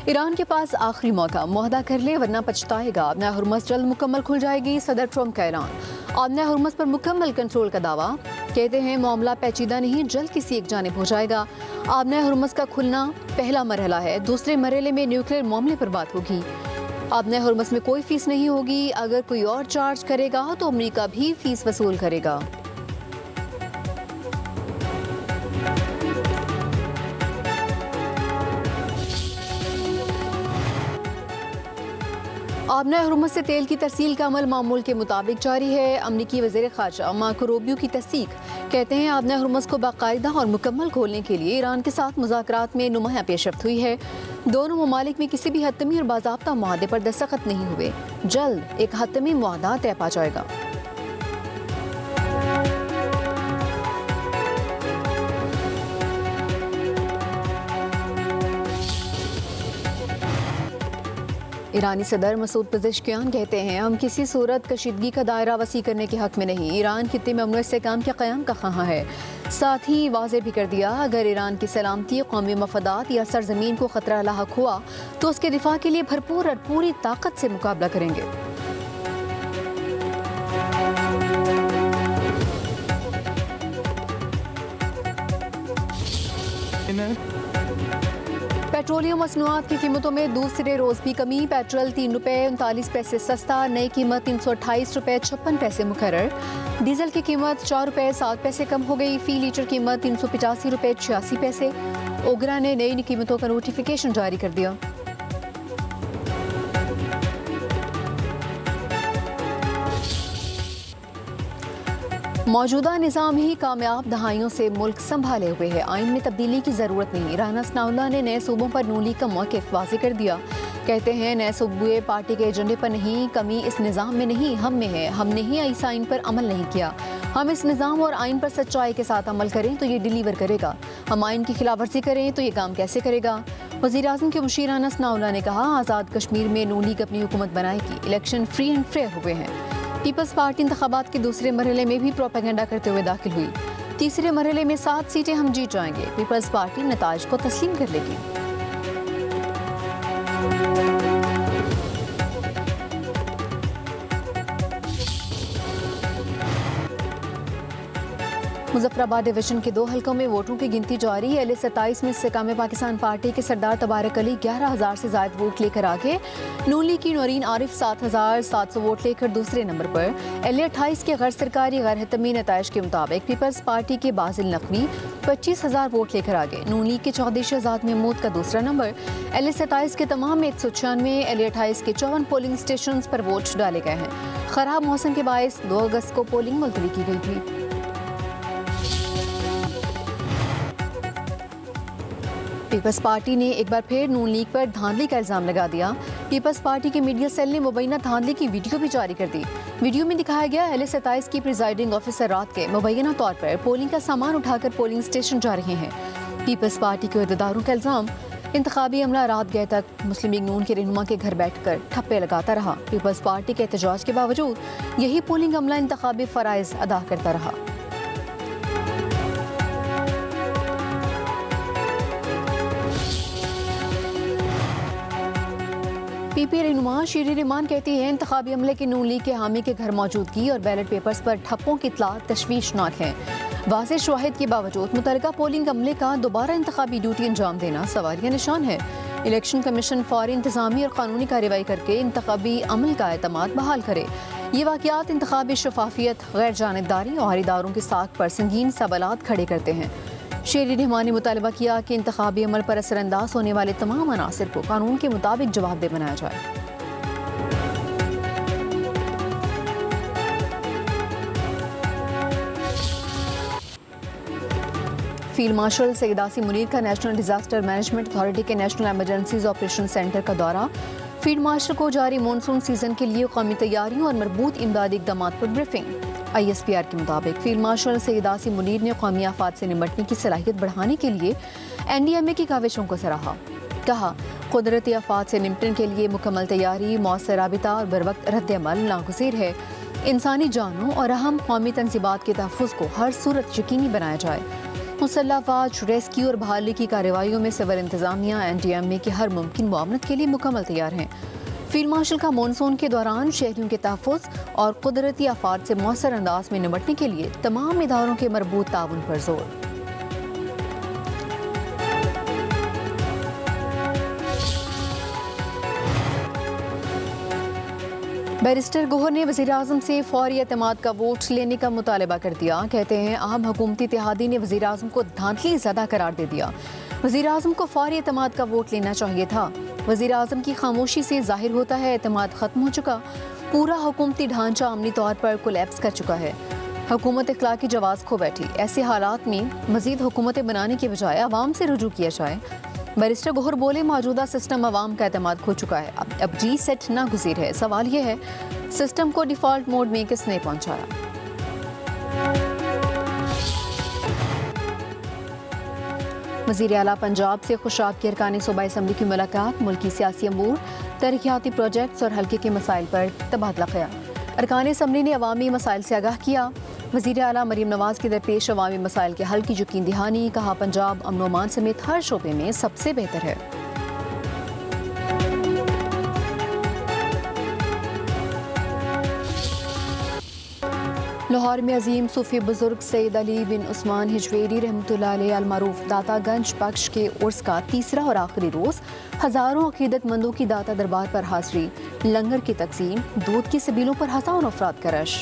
Iran के पास आखिरी मौका, मुआहदा कर ले वरना पछताएगा। आबना हुर्मुज़ जल्द मुकम्मल खुल जाएगी, सदर ट्रम्प का ऐलान। आबना हुर्मुज़ पर मुकम्मल कंट्रोल का दावा, कहते हैं मामला पेचीदा नहीं, जल्द किसी एक जानिब हो जाएगा। आबना हुर्मुज़ का खुलना पहला मरहला है, दूसरे मरहले में न्यूक्लियर मामले पर बात होगी। आबना हुर्मुज़ में कोई फीस नहीं होगी, अगर कोई और चार्ज करेगा तो अमेरिका भी फीस वसूल करेगा। आबना हुर्मुज़ से तेल की तरसील का अमल मामूल के मुताबिक जारी है। अमरीकी वज़ीर ख़ारजा मार्को रूबियो की तस्दीक, कहते हैं आबना हुर्मुज़ को बाकायदा और मुकम्मल खोलने के लिए ईरान के साथ मुज़ाकरात में नुमायां पेशरफ्त हुई है। दोनों ममालिक में किसी भी हतमी और बाज़ाब्ता मुआहदे पर दस्तखत नहीं हुए, जल्द एक हतमी मुआहदा तय पा जाएगा। ईरानी सदर मसूद पेज़ेश्कियान कहते हैं हम किसी सूरत कशीदगी का दायरा वसी करने के हक में नहीं, ईरान खित्ते में अमन इस्तेहकाम के क़याम का ख़्वाह है। साथ ही वाज़ेह भी कर दिया, अगर ईरान की सलामती, कौमी मफादात या सरजमीन को ख़तरा लाहक हुआ तो उसके दिफा के लिए भरपूर और पूरी ताकत से मुकाबला करेंगे। पेट्रोलियम मसनूआत की कीमतों में दूसरे रोज़ भी कमी, पेट्रोल 3 रुपये 39 पैसे सस्ता, नई कीमत 328 रुपये 56 पैसे मुकर्रर। डीजल की कीमत 4 रुपये 7 पैसे कम हो गई, फ़ी लीटर कीमत 385 रुपये 86 पैसे। ओगरा ने नई कीमतों का नोटिफिकेशन जारी कर दिया। मौजूदा निज़ाम ही कामयाब दहाइयों से मुल्क संभाले हुए है, आइन में तब्दीली की ज़रूरत नहीं। राना सनाउल्लाह ने नए सूबों पर नून लीग का मौक़िफ़ वाज़ेह कर दिया, कहते हैं नए सूबे पार्टी के एजेंडे पर नहीं, कमी इस निज़ाम में नहीं हम में है। हमने ही इस आइन पर अमल नहीं किया, हम इस निज़ाम और आइन पर सच्चाई के साथ अमल करें तो ये डिलीवर करेगा, हम आइन की खिलाफ वर्जी करें तो ये काम कैसे करेगा। वज़ीर आज़म के मुशीर राना सनाउल्लाह ने कहा आज़ाद कश्मीर में नून लीग अपनी हुकूमत बनाएगी, इलेक्शन फ्री एंड फेयर हुए हैं। पीपल्स पार्टी इंतखाबात के दूसरे मरहले में भी प्रोपेगेंडा करते हुए दाखिल हुई, तीसरे मरहले में 7 सीटें हम जीत जाएंगे, पीपल्स पार्टी नताइज को तस्लीम कर लेगी। मुजफ्फराबाद डिवीजन के 2 हलकों में वोटों की गिनती जारी है। LA-27 में इस्तेकाम पाकिस्तान पार्टी के सरदार तबारक अली 11,000 से ज़ायद वोट लेकर आगे, नून लीग की नौरीन आरिफ 7,700 वोट लेकर दूसरे नंबर पर। LA-28 के गैर सरकारी गैर हतमी नताइज के मुताबिक पीपल्स पार्टी के बाजिल नकवी 25,000 वोट लेकर आगे, नून लीग के चौधरी शहजाद महमूद का दूसरा नंबर। LA-27 के तमाम 196, LA-28 के 54 पोलिंग स्टेशन पर वोट डाले गए हैं। खराब मौसम के बायस 2 अगस्त को पोलिंग मुलतवी की गई थी। पीपल्स पार्टी ने एक बार फिर नून लीग पर धांधली का इल्ज़ाम लगा दिया। पीपल्स पार्टी के मीडिया सेल ने मुबैना धांधली की वीडियो भी जारी कर दी। वीडियो में दिखाया गया LA-27 की प्रिजाइडिंग ऑफिसर रात के मुबैना तौर पर पोलिंग का सामान उठाकर पोलिंग स्टेशन जा रहे हैं। पीपल्स पार्टी के अहदेदारों का इल्ज़ाम, इंतखाबी अमला रात गए तक मुस्लिम लीग नून के रहनुमा के घर बैठकर ठप्पे लगाता रहा। पीपल्स पार्टी के एहतजाज के बावजूद यही पोलिंग अमला इंतखाबी फ़राइज़ अदा करता रहा। पीपी रहनुमा शीरी रहमान कहती है इंतखाबी अमले की नून लीग के हामी के घर मौजूदगी और बैलेट पेपर्स पर ठप्पों की इत्तला तशवीशनाक है। वाज़ेह शवाहिद के बावजूद मुतलका पोलिंग अमले का दोबारा इंतखाबी ड्यूटी अंजाम देना सवालिया निशान है। इलेक्शन कमीशन फौरी इंतजामी और कानूनी कार्रवाई करके इंतखाबी अमल का एतमाद बहाल करे। ये वाक़यात इंतखाबी शफाफियत, गैर जानिबदारी और इदारों की साख पर संगीन सवालात खड़े करते हैं। शेरी रहमान ने मुतालबा किया कि इंतखाबी अमल पर असरअंदाज होने वाले तमाम अनासिर को कानून के मुताबिक जवाबदेह बनाया जाए। फील्ड मार्शल सैयद आसिम मुनीर का नेशनल डिजास्टर मैनेजमेंट अथॉरिटी के नेशनल इमरजेंसीज ऑपरेशन सेंटर का दौरा। फील्ड मार्शल को जारी मानसून सीजन के लिए कौमी तैयारियों और मरबूत इमदादी इक़दाम पर ब्रीफिंग। ISPR के मुताबिक फील्ड मार्शल सैयद आसिम मुनीर ने कौमी आफात से निपटने की सलाहियत बढ़ाने के लिए NDMA की काविशों को सराहा। कहा कुदरती आफात से निपटने के लिए मुकम्मल तैयारी, मौसर राबिता और बरवक्त रद्द-ए-अमल नागुज़ीर है। इंसानी जानों और अहम कौमी तंजीबात के तहफ़्फ़ुज़ को हर सूरत यकीनी बनाया जाए। मुसल्लह अफवाज, रेस्क्यू और बहाली की कार्रवाइयों में सिविल इंतजामिया NDMA की हर मुमकिन मुआवनत के लिए मुकम्मल तैयार हैं। फील्ड मार्शल का मानसून के दौरान शहरियों के तहफ़्फ़ुज़ और कुदरती आफात से मौसर अंदाज में निपटने के लिए तमाम इदारों के मरबूत ताउन पर जोर। बैरिस्टर गोहर ने वज़ीर-ए-आज़म से फौरी एतमाद का वोट लेने का मुतालबा कर दिया। कहते हैं आम हुकूमती इत्तेहादी ने वज़ीर-ए-आज़म को धांधली ज़दा करार दे दिया। वज़ीर-ए-आज़म को फौरी एतमाद का वोट लेना चाहिए था। वज़ीर-ए-आज़म की खामोशी से जाहिर होता है एतमाद ख़त्म हो चुका। पूरा हुकूमती ढांचा अमली तौर पर कोलैप्स कर चुका है। हुकूमत इखलाकी जवाज़ खो बैठी। ऐसे हालात में मज़ीद हुकूमतें बनाने की बजाय अवाम से रुजू किया जाए। बैरिस्टर गोहर बोले मौजूदा सिस्टम अवाम का एतमाद खो चुका है। अब रीसेट नागुज़ीर है। सवाल यह है सिस्टम को डिफ़ॉल्ट मोड में किसने पहुंचाया। वज़ीर आला पंजाब से खुशाब के अरकान सूबाई असम्बली की मुलाकात। मुल्की सियासी अमूर, तरक्याती प्रोजेक्ट्स और हल्के के मसाइल पर तबादला ख्याल। अरकान असम्बली ने अवामी मसाइल से आगाह किया। वज़ीर आला मरीम नवाज के दरपेश अवामी मसाइल के हल की यकीन दहानी। कहा पंजाब अमन व अमान समेत हर शोबे में सबसे बेहतर है। लाहौर में अजीम सूफी बुजुर्ग सैयद अली बिन उस्मान हिजवेरी रहमतुल्लाह अलैह अल मारूफ दातागंज बख्श के उर्स का तीसरा और आखिरी रोज़ हज़ारों अकीदतमंदों की दाता दरबार पर हाज़री। लंगर की तकसीम, दूध की सबीलों पर हज़ारों अफराद का रश।